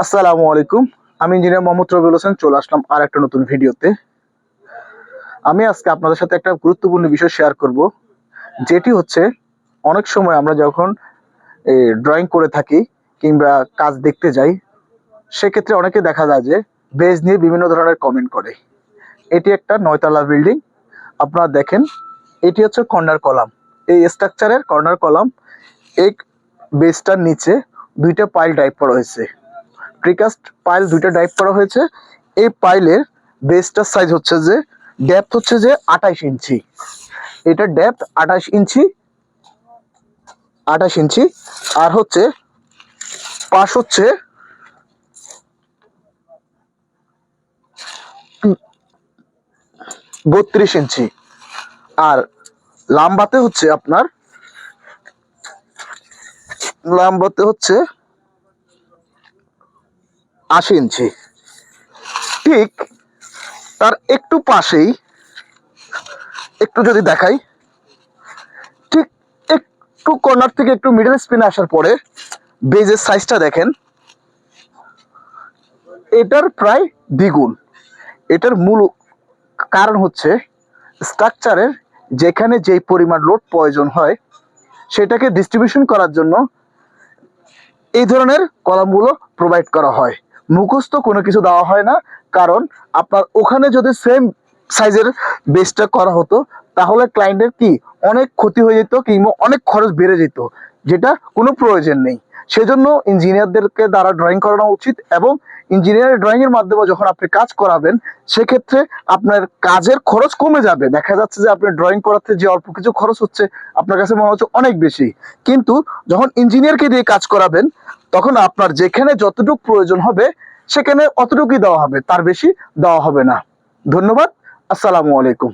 আসসালামু আলাইকুম। আমি ইঞ্জিনিয়ার মোহাম্মদ রবিউল হোসেন চলে আসলাম আর একটা নতুন ভিডিওতে। আমি আজকে আপনাদের সাথে একটা গুরুত্বপূর্ণ বিষয় শেয়ার করব, যেটি হচ্ছে অনেক সময় আমরা যখন ড্রয়িং করে থাকি কিংবা কাজ দেখতে যাই, সেক্ষেত্রে অনেকে দেখা যায় যে বেজ নিয়ে বিভিন্ন ধরনের কমেন্ট করে। এটি একটা 9 তলা বিল্ডিং। আপনারা দেখেন, এটি হচ্ছে কর্নার কলাম। এই স্ট্রাকচারের কর্নার কলাম, এই বেজটার নিচে দুইটা পাইল ড্রাইভ করা হয়েছে। প্রিকাস্ট পাইল দুইটা ড্রাইভ করা হয়েছে। এই পাইলের বেসটার সাইজ হচ্ছে যে ডেপথ হচ্ছে যে 28 ইঞ্চি। এটা ডেপথ 28 ইঞ্চি আর হচ্ছে পাশ হচ্ছে 32 ইঞ্চি। আর লাম্বাতে হচ্ছে আপনার 80 ইঞ্চি। ঠিক তার একটু পাশেই একটু যদি দেখাই, ঠিক একটু কর্নার থেকে একটু মিডল স্পিনে আসার পরে বেজের সাইজটা দেখেন, এটার প্রায় দ্বিগুণ। এটার মূল কারণ হচ্ছে স্ট্রাকচারের যেখানে যেই পরিমাণ লোড প্রয়োজন হয় সেটাকে ডিস্ট্রিবিউশন করার জন্য এই ধরনের কলামগুলো প্রোভাইড করা হয়। মুখস্থ কোনো কিছু দেওয়া হয় না, কারণ আপনার ওখানে যদি সেম সাইজের বেসটা করা হতো তাহলে ক্লায়েন্টের কি অনেক ক্ষতি হয়ে যেত কিংবা অনেক খরচ বেড়ে যেত, যেটা কোনো প্রয়োজন নেই। সেজন্য ইঞ্জিনিয়ারদেরকে দ্বারা ড্রয়িং করানো উচিত, এবং ইঞ্জিনিয়ারের ড্রয়িং এর মাধ্যমে যখন আপনি কাজ করাবেন সেক্ষেত্রে আপনার কাজের খরচ কমে যাবে। দেখা যাচ্ছে যে আপনি ড্রয়িং করাতে যে অল্প কিছু খরচ হচ্ছে আপনার কাছে মনে হচ্ছে অনেক বেশি, কিন্তু যখন ইঞ্জিনিয়ারকে দিয়ে কাজ করাবেন তখন আপনার যেখানে যতটুকু প্রয়োজন হবে সেখানে অতটুকুই দেওয়া হবে, তার বেশি দেওয়া হবে না। ধন্যবাদ। আসসালামু আলাইকুম।